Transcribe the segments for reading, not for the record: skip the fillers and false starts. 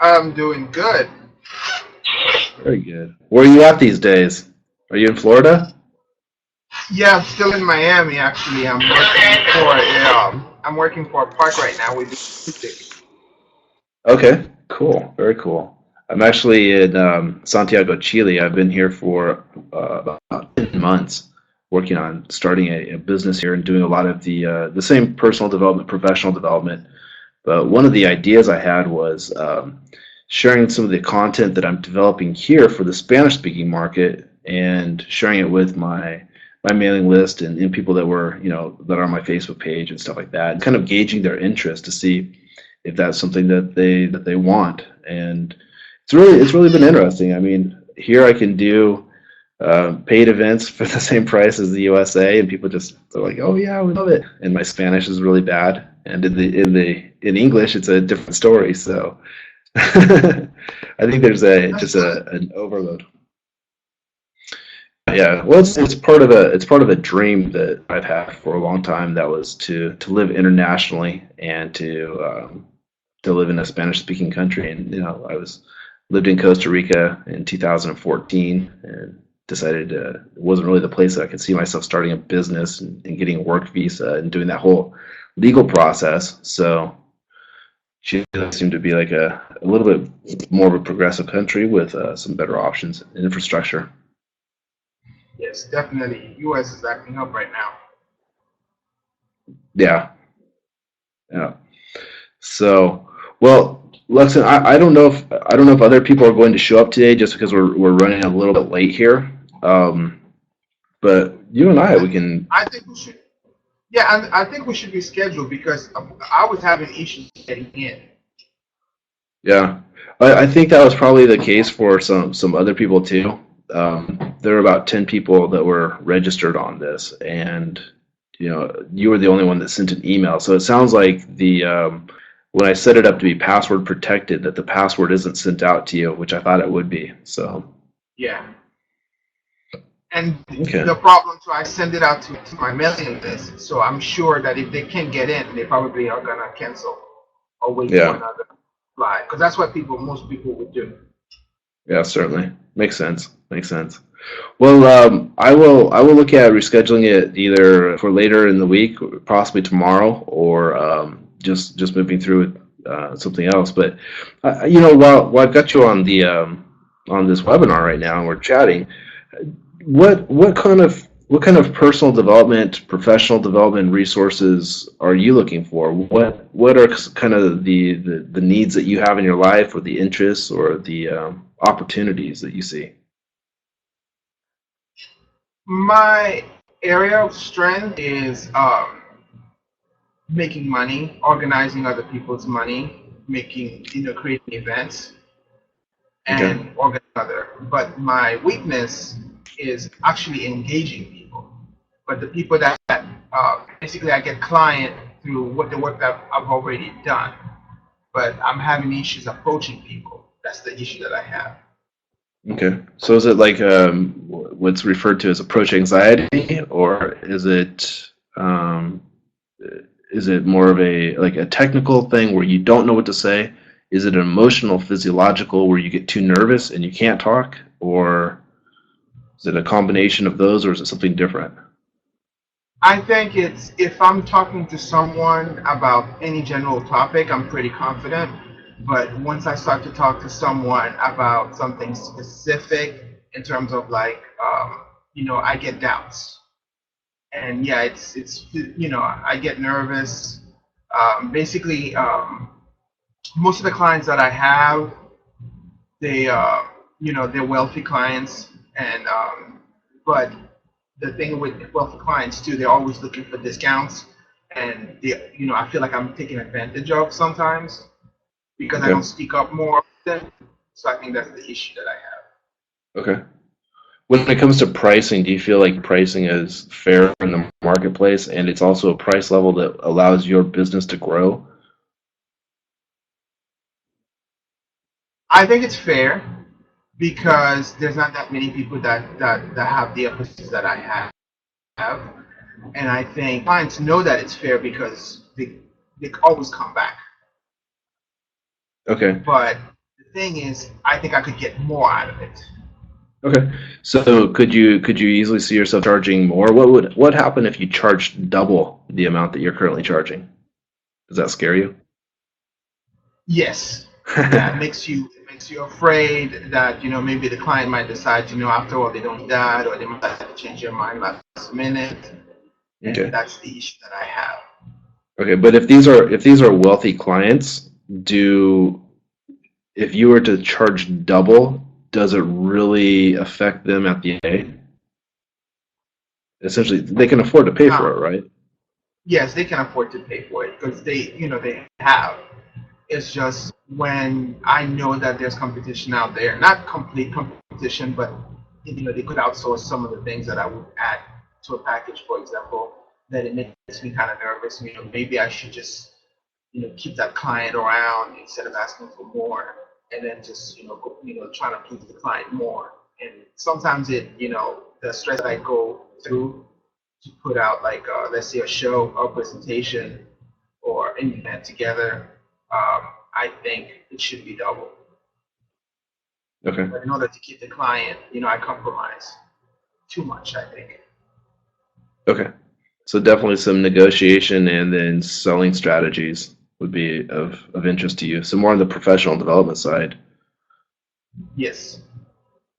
I'm doing good. Very good. Where are you at these days? Are you in Florida? Yeah, I'm still in Miami actually. I'm working for a park right now. We do music. Okay, cool. Very cool. I'm actually in Santiago, Chile. I've been here for about 10 months working on starting a business here and doing a lot of the same personal development, professional development. But one of the ideas I had was sharing some of the content that I'm developing here for the Spanish speaking market and sharing it with my mailing list and people that were, that are on my Facebook page and stuff like that, and kind of gauging their interest to see if that's something that they want. And it's really been interesting. I mean, here I can do paid events for the same price as the USA, and people just are like, "Oh yeah, we love it." And my Spanish is really bad, and in English, it's a different story. So I think there's a That's just good. an overload. Yeah, well, it's part of a dream that I've had for a long time. That was to live internationally and to live in a Spanish speaking country. And I lived in Costa Rica in 2014 and decided it wasn't really the place that I could see myself starting a business and getting a work visa and doing that whole legal process. So Chile seemed to be like a little bit more of a progressive country with some better options and infrastructure. Yes, definitely. U.S. is acting up right now. Yeah, yeah. So, well, Lexon, I don't know if other people are going to show up today just because we're running a little bit late here. Um, but you and I, I, we can. I think we should. Yeah, I think we should reschedule because I was having issues getting in. Yeah, I think that was probably the case for some other people too. There were about 10 people that were registered on this, and you were the only one that sent an email. So it sounds like the when I set it up to be password protected, that the password isn't sent out to you, which I thought it would be. So Yeah, and okay, the problem too, I send it out to my mailing list, so I'm sure that if they can't get in, they probably are gonna cancel or wait for yeah, another flight because that's what most people would do. yeah, certainly makes sense. Makes sense. Well, I will look at rescheduling it either for later in the week, possibly tomorrow, or just moving through with something else. But while I've got you on this webinar right now and we're chatting, what kind of personal development, professional development resources are you looking for? What are kind of the needs that you have in your life, or the interests, or the opportunities that you see? My area of strength is making money, organizing other people's money, creating events Okay. and organizing other. But my weakness is actually engaging people. But the people that basically I get client through what the work that I've already done. But I'm having issues approaching people. That's the issue that I have. Okay. So is it like what's referred to as approach anxiety, or is it more of a like a technical thing where you don't know what to say? Is it an emotional, physiological where you get too nervous and you can't talk, or is it a combination of those, or is it something different? I think it's if I'm talking to someone about any general topic, I'm pretty confident. But once I start to talk to someone about something specific in terms of like, I get doubts. And yeah, I get nervous. Basically, most of the clients that I have, they, they're wealthy clients, and but the thing with wealthy clients too, they're always looking for discounts, and I feel like I'm taken advantage of sometimes because I Okay. don't speak up more often. So I think that's the issue that I have. Okay. When it comes to pricing, do you feel like pricing is fair in the marketplace, and it's also a price level that allows your business to grow? I think it's fair because there's not that many people that have the opportunities that I have, and I think clients know that it's fair because they always come back. Okay. But thing is, I think I could get more out of it. Okay. So could you easily see yourself charging more? What happen if you charged double the amount that you're currently charging? Does that scare you? Yes. Yeah, it makes you afraid that, maybe the client might decide, after all they don't need that, or they might have to change their mind last minute, and Okay. that's the issue that I have. Okay, but if these are wealthy clients, do if you were to charge double, does it really affect them at the end? Essentially, they can afford to pay for Now, it, right? yes, they can afford to pay for it because they have. It's just when I know that there's competition out there, not complete competition, but they could outsource some of the things that I would add to a package, for example, that it makes me kind of nervous. Maybe I should just keep that client around instead of asking for more, and then just trying to please the client more. And sometimes the stress that I go through to put out, like, let's say, a show or presentation or an event together, I think it should be double. Okay. But in order to keep the client, I compromise too much, I think. Okay. So definitely some negotiation and then selling strategies would be of interest to you. So more on the professional development side. Yes.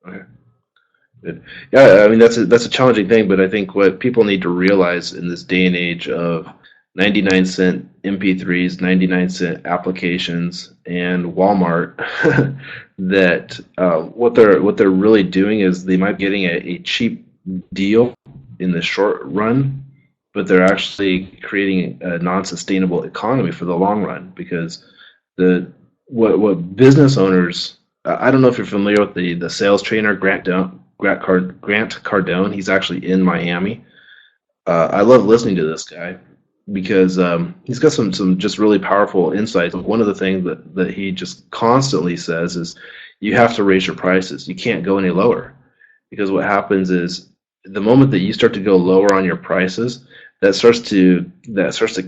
Okay. Good. Yeah, I mean that's a challenging thing, but I think what people need to realize in this day and age of 99-cent MP3s, 99-cent applications, and Walmart, that what they're really doing is they might be getting a cheap deal in the short run, but they're actually creating a non-sustainable economy for the long run because the what business owners I don't know if you're familiar with the sales trainer Grant Cardone. He's actually in Miami. I love listening to this guy because he's got some just really powerful insights. One of the things that he just constantly says is you have to raise your prices. You can't go any lower because what happens is the moment that you start to go lower on your prices, that starts to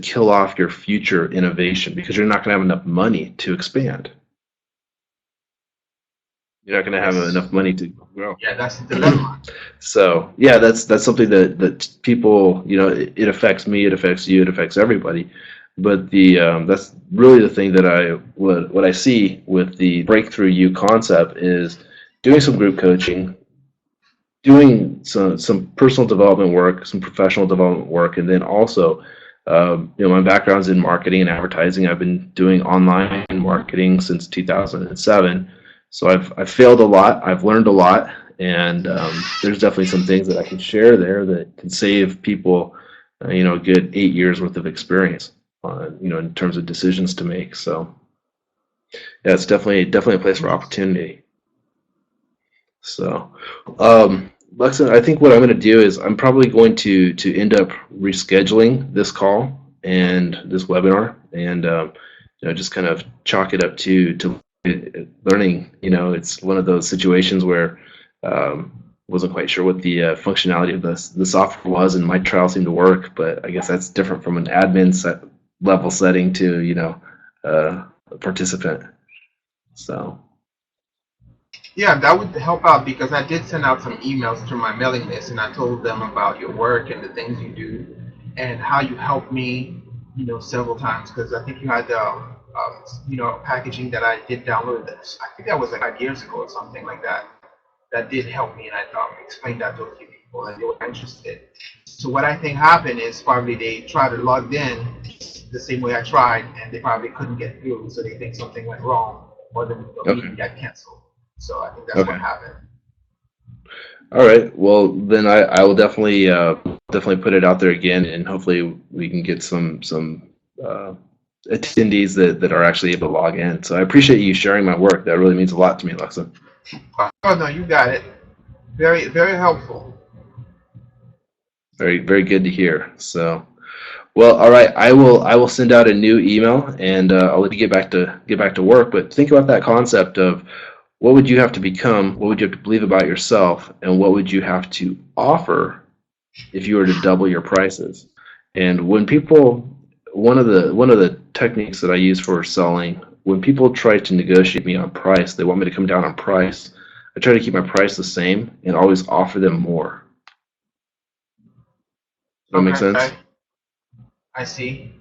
kill off your future innovation because you're not going to have enough money to expand. You're not going to have Yes. enough money to grow. Yeah, that's the dilemma. So yeah, that's something that people, it affects me, it affects you, it affects everybody. But the that's really the thing that what I see with the breakthrough you concept is doing some group coaching, doing some personal development work, some professional development work, and then also, my background's in marketing and advertising. I've been doing online marketing since 2007, so I've failed a lot. I've learned a lot, and there's definitely some things that I can share there that can save people, a good 8 years worth of experience, in terms of decisions to make. So yeah, it's definitely a place for opportunity. So, Lexan, I think what I'm going to do is I'm probably going to end up rescheduling this call and this webinar, and just kind of chalk it up to learning. It's one of those situations where wasn't quite sure what the functionality of the software was, and my trial seemed to work, but I guess that's different from an admin level setting to a participant. So. Yeah, that would help out because I did send out some emails to my mailing list, and I told them about your work and the things you do and how you helped me, several times, because I think you had packaging that I did download. I think that was like 5 years ago or something like that. That did help me, and I explained that to a few people, and they were interested. So what I think happened is probably they tried to log in the same way I tried, and they probably couldn't get through, so they think something went wrong, or the Okay. meeting got canceled. So I think that's what Okay. happened. All right. Well, then I will definitely put it out there again, and hopefully we can get some attendees that are actually able to log in. So I appreciate you sharing my work. That really means a lot to me, Alexa. Oh no, you got it. Very, very helpful. Very, very good to hear. So, well, all right. I will send out a new email, and I'll let you get back to work. But think about that concept of what would you have to become, what would you have to believe about yourself, and what would you have to offer if you were to double your prices. And when people, one of the techniques that I use for selling when people try to negotiate me on price, they want me to come down on price. I try to keep my price the same and always offer them more. Does that make sense? Okay, I see.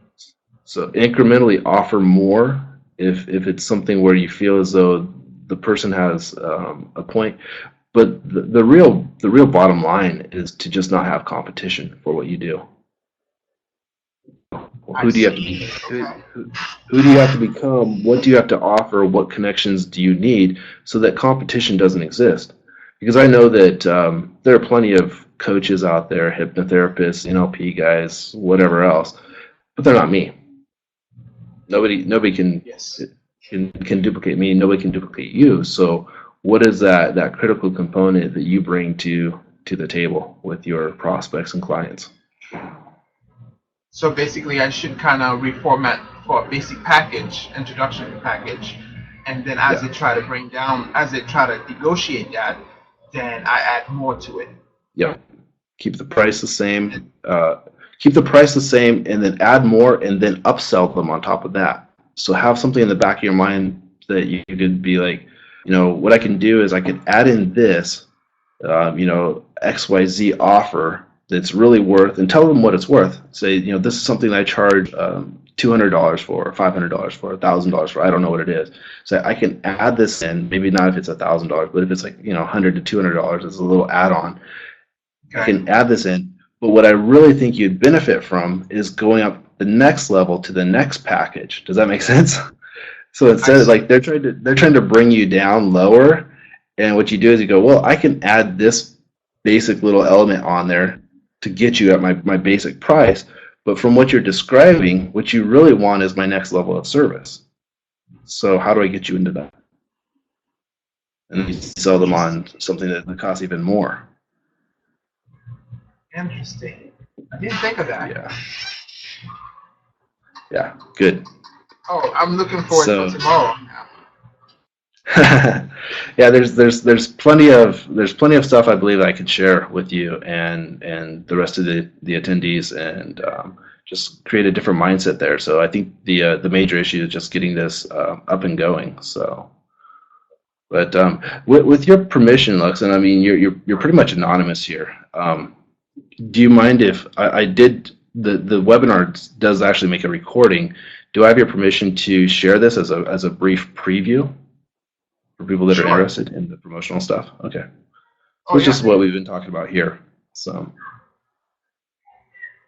So incrementally offer more if it's something where you feel as though the person has a point. But the real bottom line is to just not have competition for what you do. I Who do you have to see. be? Okay. Who do you have to become? What do you have to offer? What connections do you need so that competition doesn't exist? Because I know that there are plenty of coaches out there, hypnotherapists, NLP guys, whatever else, but they're not me. Nobody Yes. can duplicate me. Nobody can duplicate you. So what is that critical component that you bring to the table with your prospects and clients? So basically, I should kind of reformat for a basic package, introduction package, and then as Yeah. they try to bring down, as they try to negotiate that, then I add more to it. Yeah. Keep the price the same. Keep the price the same, and then add more, and then upsell them on top of that. So have something in the back of your mind that you could be like, what I can do is I can add in this, XYZ offer that's really worth, and tell them what it's worth. Say, this is something I charge $200 for, $500 for, $1,000 for. I don't know what it is. So I can add this in. Maybe not if it's $1,000, but if it's like $100 to $200, it's a little add-on. I can add this in. But what I really think you'd benefit from is going up the next level to the next package. Does that make sense? So instead, like they're trying to bring you down lower, and what you do is you go, well, I can add this basic little element on there to get you at my basic price. But from what you're describing, what you really want is my next level of service. So how do I get you into that? And you sell them on something that costs even more. Interesting. I didn't think of that. Yeah. Yeah. Good. Oh, I'm looking forward to tomorrow now. Yeah, there's plenty of stuff I believe I could share with you and the rest of the attendees, and just create a different mindset there. So I think the major issue is just getting this up and going. So, but with your permission, Lux, and I mean you're pretty much anonymous here. Do you mind if I did the webinar does actually make a recording? Do I have your permission to share this as a brief preview for people that are interested in the promotional stuff? Okay. So it's just what we've been talking about here. So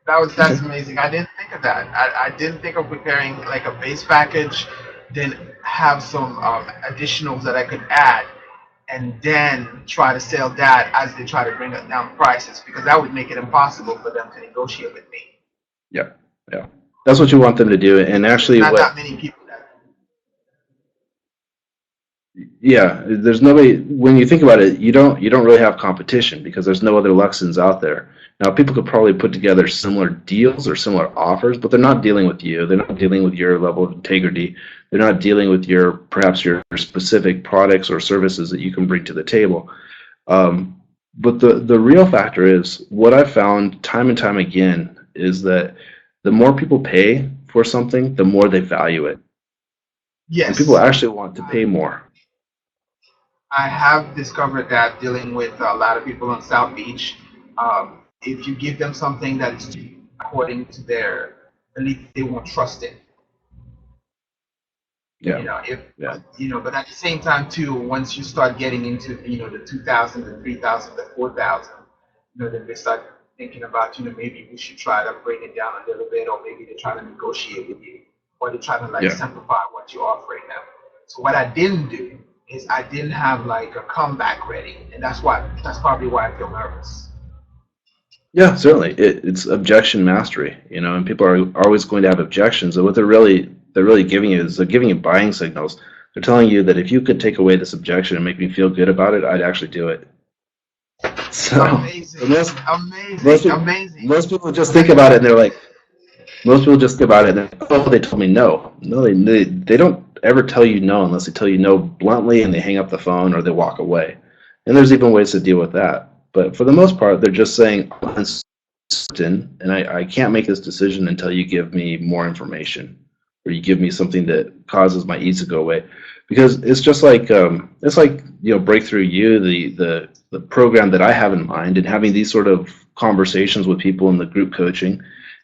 that's amazing. I didn't think of that. I didn't think of preparing like a base package, then have some additionals that I could add, and then try to sell that as they try to bring down prices, because that would make it impossible for them to negotiate with me. Yeah. That's what you want them to do, and actually, not that many people. Yeah, there's nobody. When you think about it, you don't really have competition because there's no other Luxons out there. Now, people could probably put together similar deals or similar offers, but they're not dealing with you. They're not dealing with your level of integrity. They're not dealing with perhaps your specific products or services that you can bring to the table. But the real factor is, what I've found time and time again is that the more people pay for something, the more they value it. Yes. And people actually want to pay more. I have discovered that dealing with a lot of people on South Beach, if you give them something that's according to their belief, they won't trust it. Yeah. But at the same time too, once you start getting into the 2,000, the 3,000, the 4,000, then they start thinking about maybe we should try to bring it down a little bit, or maybe they're trying to negotiate with you, or they're trying to simplify what you're offering them. So what I didn't do is I didn't have like a comeback ready, and that's probably why I feel nervous. Yeah, certainly. It's objection mastery, and people are always going to have objections. And what they're really giving you is they're giving you buying signals. They're telling you that if you could take away this objection and make me feel good about it, I'd actually do it. So amazing. Most people just think about it and they're like, oh, they told me no. No, they don't ever tell you no unless they tell you no bluntly and they hang up the phone or they walk away. And there's even ways to deal with that. But for the most part, they're just saying, I'm uncertain, and I can't make this decision until you give me more information. or you give me something that causes my ease to go away. Because it's just like Breakthrough You, the program that I have in mind, and having these sort of conversations with people in the group coaching,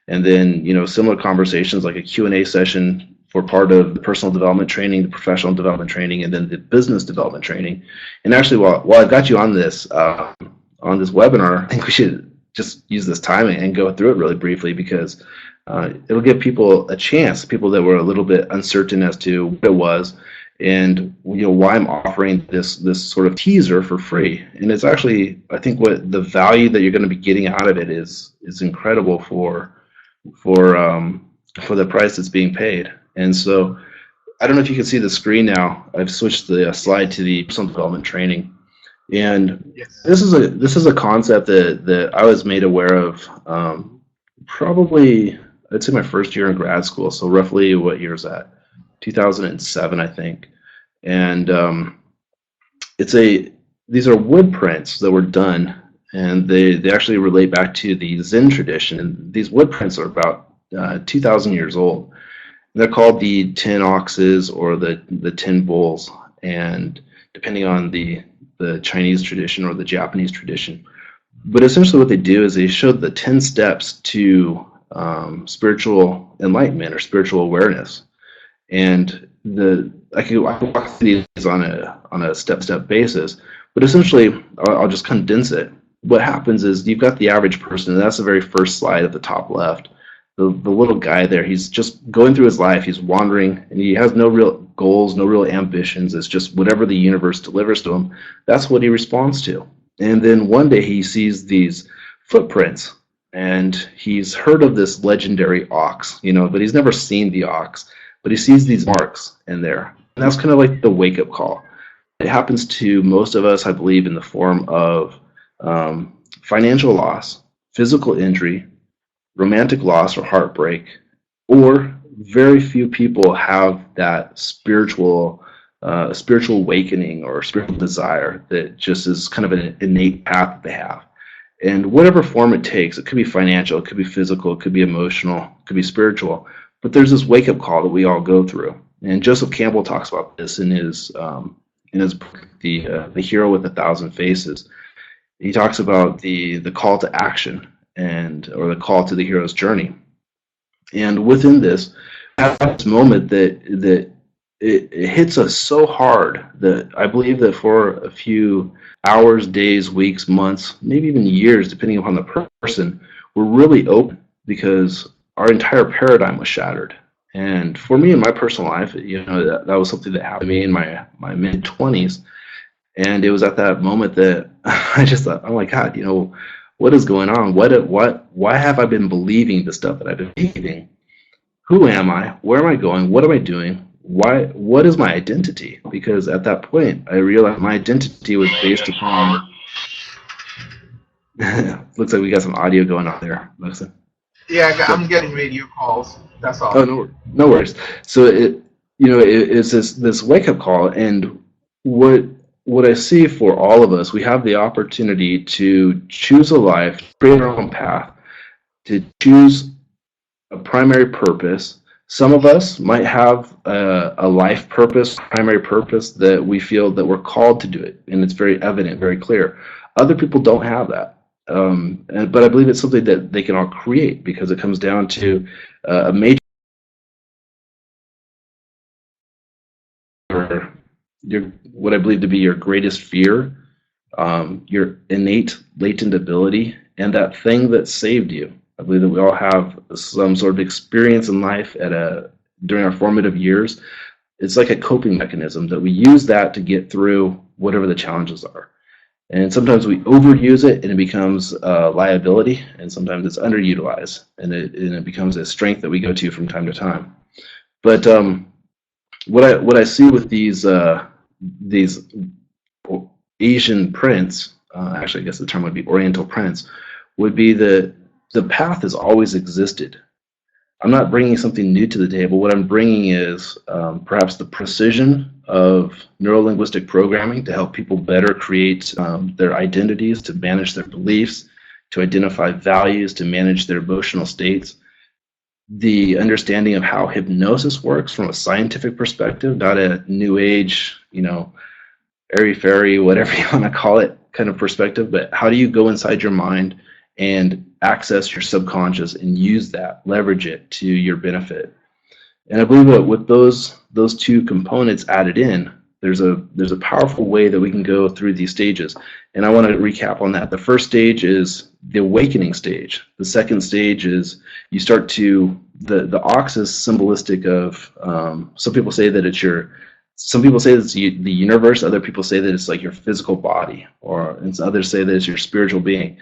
and then similar conversations like a Q&A session for part of the personal development training, the professional development training, and then the business development training. And actually, while I've got you on this webinar, I think we should just use this time and go through it really briefly, because it'll give people a chance, people that were a little bit uncertain as to what it was, and why I'm offering this sort of teaser for free. And it's actually, I think, what the value that you're going to be getting out of it is incredible for the price that's being paid. And so I don't know if you can see the screen now. I've switched the slide to the personal development training. And Yes. This is a concept that I was made aware of probably, I'd say, my first year in grad school. So roughly, what year is that? 2007, I think. And these are wood prints that were done, and they actually relate back to the Zen tradition. And these wood prints are about 2,000 years old. They're called the 10 oxes or the 10 bulls, and depending on the Chinese tradition or the Japanese tradition. But essentially what they do is they show the 10 steps to spiritual enlightenment or spiritual awareness. And I can walk through these on a step-to-step basis, but essentially I'll just condense it. What happens is you've got the average person, and that's the very first slide at the top left. The little guy there, he's just going through his life, he's wandering, and he has no real goals, no real ambitions. It's just whatever the universe delivers to him, that's what he responds to. And then one day he sees these footprints, and he's heard of this legendary ox, but he's never seen the ox, but he sees these marks in there. And that's kind of like the wake-up call. It happens to most of us, I believe, in the form of financial loss, physical injury, romantic loss or heartbreak, or very few people have that spiritual awakening or spiritual desire that just is kind of an innate path that they have. And whatever form it takes, it could be financial, it could be physical, it could be emotional, it could be spiritual, but there's this wake-up call that we all go through. And Joseph Campbell talks about this in his book, The Hero with 1,000 Faces. He talks about the call to action, or the call to the hero's journey. And within this, at this moment that it hits us so hard that I believe that for a few hours, days, weeks, months, maybe even years, depending upon the person, we're really open, because our entire paradigm was shattered. And for me, in my personal life, that was something that happened to me in my mid-20s. And it was at that moment that I just thought, oh my God, what is going on? Why have I been believing the stuff that I've been believing? Who am I? Where am I going? What am I doing? What is my identity? Because at that point, I realized my identity was based upon. Looks like we got some audio going on there, Melissa. Yeah, I'm getting radio calls. That's all. Oh, no worries. So it's this wake up call, and what I see for all of us, we have the opportunity to choose a life, create our own path, to choose a primary purpose. Some of us might have a life purpose, primary purpose, that we feel that we're called to do it, and it's very evident, very clear. Other people don't have that. But I believe it's something that they can all create, because it comes down to a major what I believe to be your greatest fear, your innate latent ability, and that thing that saved you. I believe that we all have some sort of experience in life during our formative years. It's like a coping mechanism that we use that to get through whatever the challenges are. And sometimes we overuse it and it becomes a liability, and sometimes it's underutilized and it becomes a strength that we go to from time to time. But what I see with these Asian prints, actually I guess the term would be Oriental prints, would be that the path has always existed. I'm not bringing something new to the table. What I'm bringing is perhaps the precision of neuro-linguistic programming to help people better create their identities, to manage their beliefs, to identify values, to manage their emotional states. the understanding of how hypnosis works from a scientific perspective, not a new age, airy fairy, whatever you want to call it, kind of perspective, but how do you go inside your mind and access your subconscious and use that, leverage it to your benefit. And I believe that with those two components added in, there's a powerful way that we can go through these stages. And I want to recap on that. The first stage is the awakening stage. The second stage is you start to, the ox is symbolistic of, some people say that it's the universe, other people say that it's like your physical body, and others say that it's your spiritual being.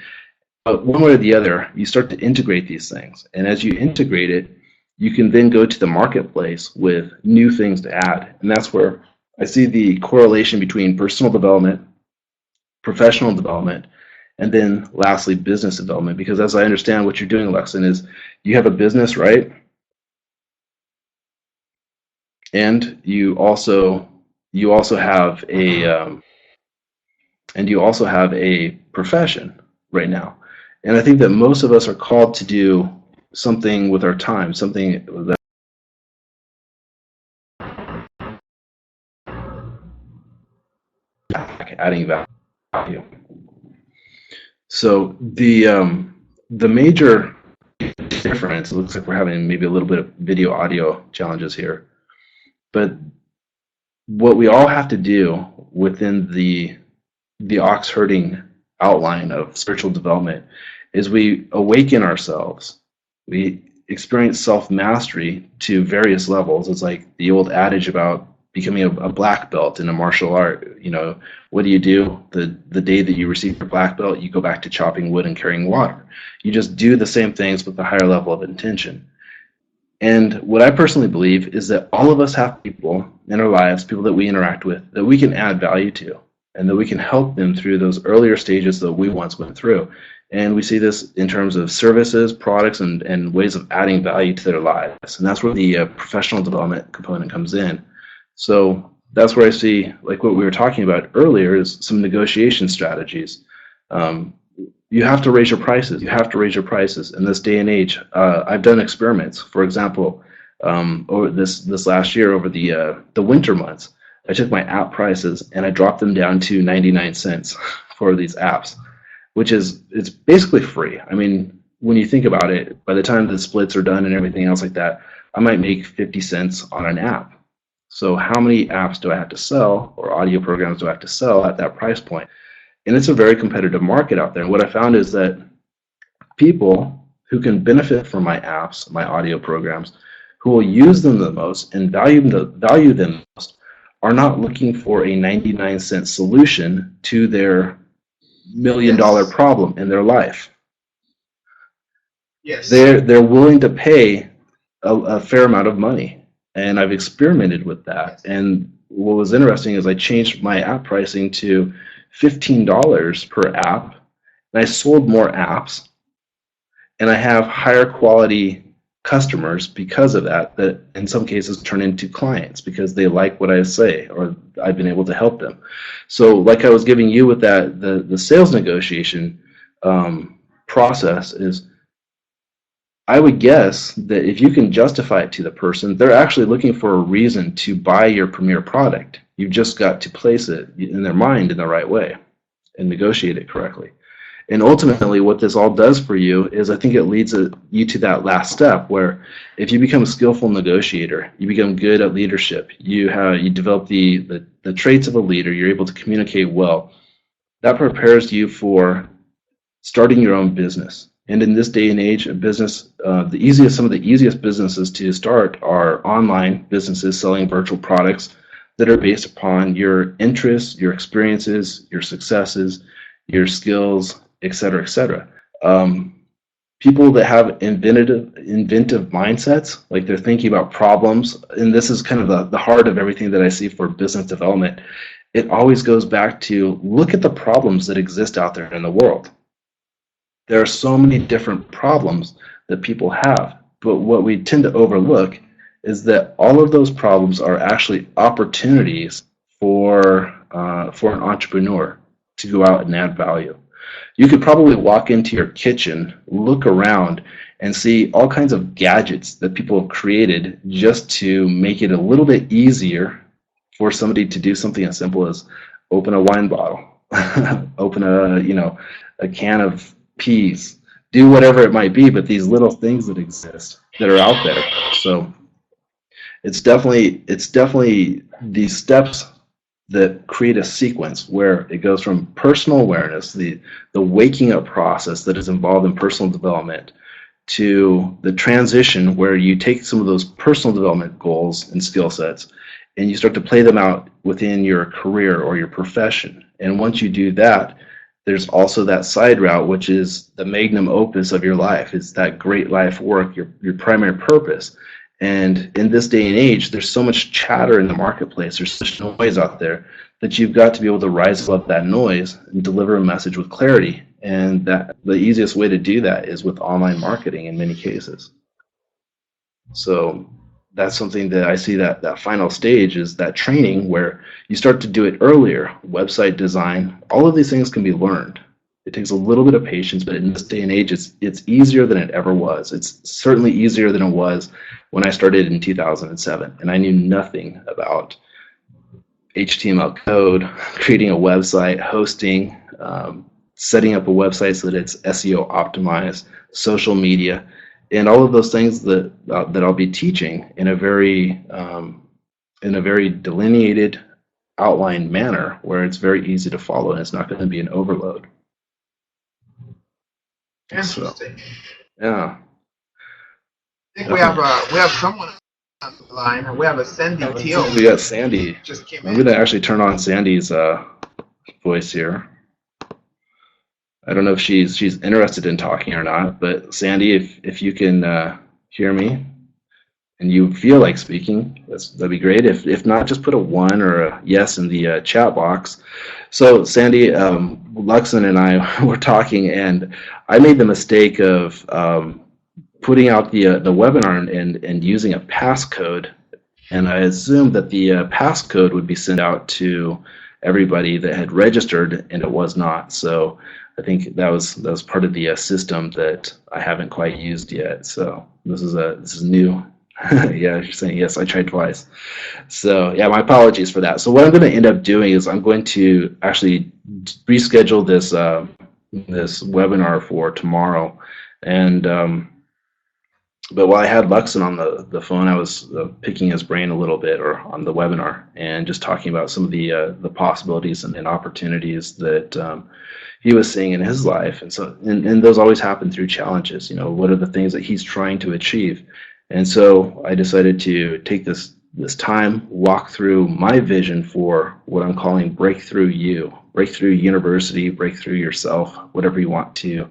But one way or the other, you start to integrate these things. And as you integrate it, you can then go to the marketplace with new things to add. And that's where I see the correlation between personal development, professional development, and then lastly, business development. Because as I understand what you're doing, Alexan, is you have a business, right? And you also have a profession right now. And I think that most of us are called to do something with our time, something that adding value. So the major difference, it looks like we're having maybe a little bit of video audio challenges here, but what we all have to do within the ox herding outline of spiritual development is we awaken ourselves. We experience self-mastery to various levels. It's like the old adage about becoming a black belt in a martial art. What do you do the day that you receive your black belt? You go back to chopping wood and carrying water. You just do the same things with a higher level of intention. And what I personally believe is that all of us have people in our lives, people that we interact with, that we can add value to, and that we can help them through those earlier stages that we once went through. And we see this in terms of services, products, and ways of adding value to their lives. And that's where the professional development component comes in. So that's where I see, like what we were talking about earlier, is some negotiation strategies. You have to raise your prices. You have to raise your prices in this day and age. I've done experiments. For example, over this last year, over the winter months, I took my app prices and I dropped them down to 99 cents for these apps, which is, it's basically free. I mean, when you think about it, by the time the splits are done and everything else like that, I might make 50 cents on an app. So how many apps do I have to sell, or audio programs do I have to sell at that price point? And it's a very competitive market out there. And what I found is that people who can benefit from my apps, my audio programs, who will use them the most and value them most, are not looking for a 99-cent solution to their $1 million problem in their life. Yes. They're willing to pay a fair amount of money. And I've experimented with that. And what was interesting is I changed my app pricing to $15 per app, and I sold more apps, and I have higher quality customers because of that in some cases turn into clients because they like what I say, or I've been able to help them. So like I was giving you with that, the sales negotiation process is, I would guess that if you can justify it to the person, they're actually looking for a reason to buy your premier product. You've just got to place it in their mind in the right way and negotiate it correctly. And ultimately, what this all does for you is I think it leads you to that last step where if you become a skillful negotiator, you become good at leadership, you develop the traits of a leader, you're able to communicate well, that prepares you for starting your own business. And in this day and age, a business, some of the easiest businesses to start are online businesses selling virtual products that are based upon your interests, your experiences, your successes, your skills, etc., etc. People that have inventive mindsets, like they're thinking about problems, and this is kind of the heart of everything that I see for business development. It always goes back to look at the problems that exist out there in the world. There are so many different problems that people have, but what we tend to overlook is that all of those problems are actually opportunities for an entrepreneur to go out and add value. You could probably walk into your kitchen, look around, and see all kinds of gadgets that people have created just to make it a little bit easier for somebody to do something as simple as open a wine bottle, open a can of peas, do whatever it might be, but these little things that exist that are out there. So it's definitely these steps that create a sequence where it goes from personal awareness, the waking up process that is involved in personal development, to the transition where you take some of those personal development goals and skill sets and you start to play them out within your career or your profession. And once you do that, there's also that side route, which is the magnum opus of your life. It's that great life work, your primary purpose. And in this day and age, there's so much chatter in the marketplace, there's such noise out there, that you've got to be able to rise above that noise and deliver a message with clarity. And that the easiest way to do that is with online marketing in many cases. So that's something that I see that final stage is that training where you start to do it earlier. Website design, all of these things can be learned. It takes a little bit of patience, but in this day and age, it's easier than it ever was. It's certainly easier than it was when I started in 2007, and I knew nothing about HTML code, creating a website, hosting, setting up a website so that it's SEO optimized, social media, and all of those things that I'll be teaching in a very delineated, outlined manner where it's very easy to follow and it's not going to be an overload. Interesting. So, yeah. I think we have someone on the line, and we have a Sandy Teal. We got Sandy. Just came in. I'm going to actually turn on Sandy's voice here. I don't know if she's interested in talking or not, but Sandy, if you can hear me and you feel like speaking, that'd be great. If not, just put a 1 or a yes in the chat box. So Sandy, Luxon and I were talking, and I made the mistake of putting out the webinar and using a passcode, and I assumed that the passcode would be sent out to everybody that had registered, and it was not. So I think that was part of the system that I haven't quite used yet. So this is new. Yeah, you're saying yes. I tried twice. So yeah, my apologies for that. So what I'm going to end up doing is I'm going to actually reschedule this this webinar for tomorrow, and but while I had Luxon on the phone, I was picking his brain a little bit, or on the webinar, and just talking about some of the possibilities and opportunities that he was seeing in his life. And so, and those always happen through challenges. You know, what are the things that he's trying to achieve? And so I decided to take this time, walk through my vision for what I'm calling Breakthrough You, Breakthrough University, Breakthrough Yourself, whatever you want to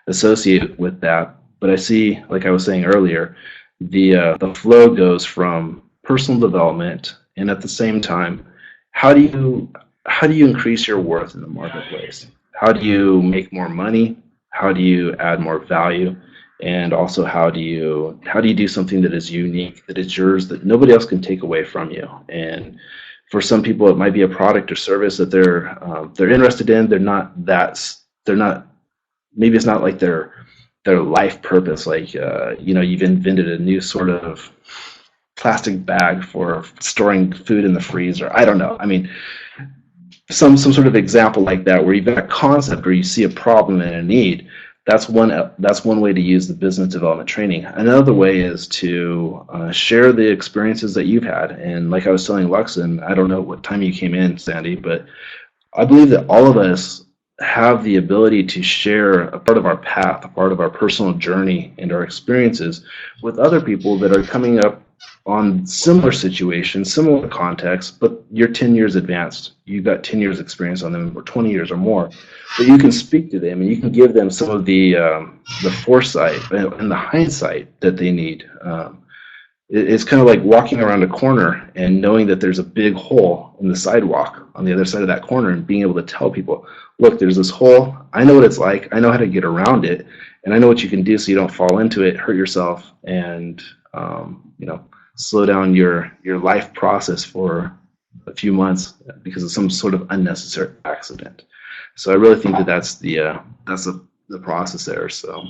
associate with that. But I see, like I was saying earlier, the flow goes from personal development, and at the same time, how do you increase your worth in the marketplace? How do you make more money? How do you add more value? And also, how do you do something that is unique, that is yours, that nobody else can take away from you? And for some people, it might be a product or service that they're interested in. Maybe it's not like their life purpose, like you've invented a new sort of plastic bag for storing food in the freezer. I don't know. I mean, some sort of example like that, where you've got a concept or you see a problem and a need. That's one way to use the business development training. Another way is to share the experiences that you've had. And like I was telling Luxon, I don't know what time you came in, Sandy, but I believe that all of us have the ability to share a part of our path, a part of our personal journey and our experiences with other people that are coming up on similar situations, similar contexts, but you're 10 years advanced. You've got 10 years experience on them, or 20 years or more. But you can speak to them and you can give them some of the foresight and the hindsight that they need. It's kind of like walking around a corner and knowing that there's a big hole in the sidewalk on the other side of that corner, and being able to tell people, look, there's this hole. I know what it's like. I know how to get around it, and I know what you can do so you don't fall into it, hurt yourself, and slow down your life process for a few months because of some sort of unnecessary accident. So I really think that that's the process there. So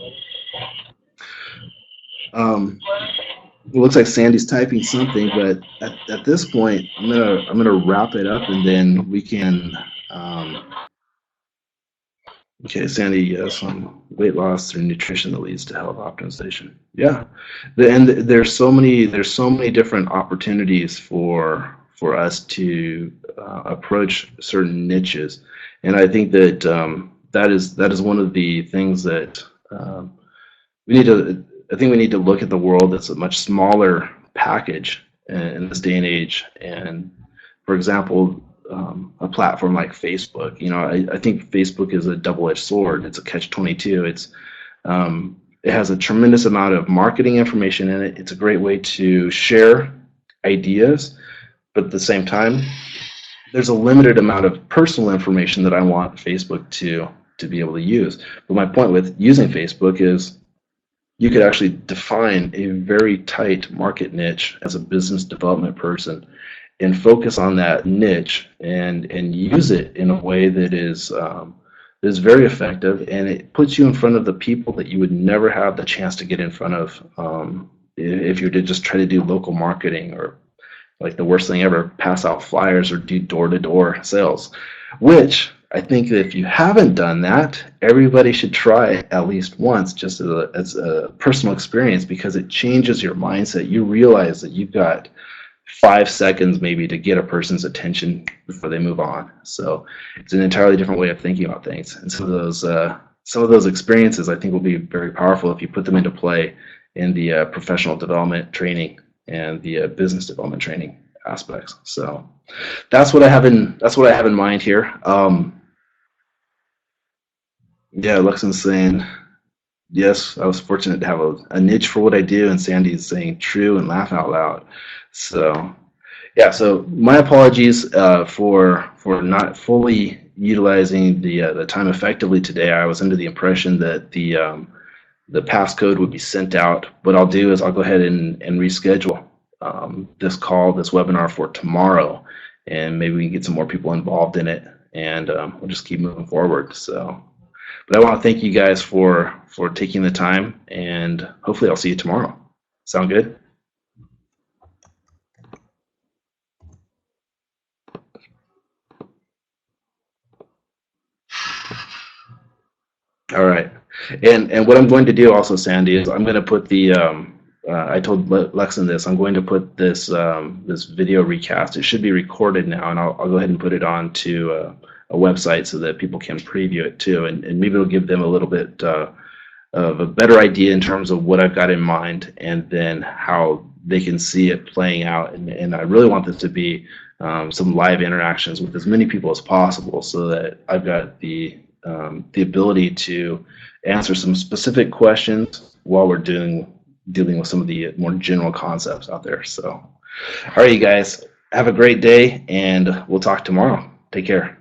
it looks like Sandy's typing something, but at this point, I'm gonna wrap it up, and then we can. Okay, Sandy, yes, weight loss through nutrition that leads to health optimization. Yeah, and there's so many different opportunities for us to approach certain niches, and I think that that is one of the things that we need to. I think we need to look at the world as a much smaller package in this day and age. And for example, a platform like Facebook, I think Facebook is a double-edged sword. It's a catch-22. It has a tremendous amount of marketing information in it. It's a great way to share ideas, but at the same time, there's a limited amount of personal information that I want Facebook to be able to use. But my point with using Facebook is you could actually define a very tight market niche as a business development person and focus on that niche and use it in a way that is very effective, and it puts you in front of the people that you would never have the chance to get in front of if you were to just try to do local marketing, or like the worst thing ever, pass out flyers or do door-to-door sales, which I think that if you haven't done that, everybody should try at least once, just as a personal experience, because it changes your mindset. You realize that you've got 5 seconds maybe to get a person's attention before they move on. So it's an entirely different way of thinking about things. And some of those experiences I think will be very powerful if you put them into play in the professional development training and the business development training aspects. So that's what I have in mind here. Yeah, Luxon's saying, yes, I was fortunate to have a niche for what I do, and Sandy's saying true and laugh out loud. So, yeah, so my apologies for not fully utilizing the time effectively today. I was under the impression that the passcode would be sent out. What I'll do is I'll go ahead and reschedule this webinar for tomorrow, and maybe we can get some more people involved in it, and we'll just keep moving forward. So. But I want to thank you guys for taking the time, and hopefully I'll see you tomorrow. Sound good? All right. And what I'm going to do also, Sandy, is I'm going to put the I told Lexon this. I'm going to put this this video recast. It should be recorded now, and I'll go ahead and put it on to a website so that people can preview it too, and maybe it'll give them a little bit of a better idea in terms of what I've got in mind, and then how they can see it playing out. And I really want this to be some live interactions with as many people as possible, so that I've got the ability to answer some specific questions while we're dealing with some of the more general concepts out there. So, all right, you guys, have a great day, and we'll talk tomorrow. Take care.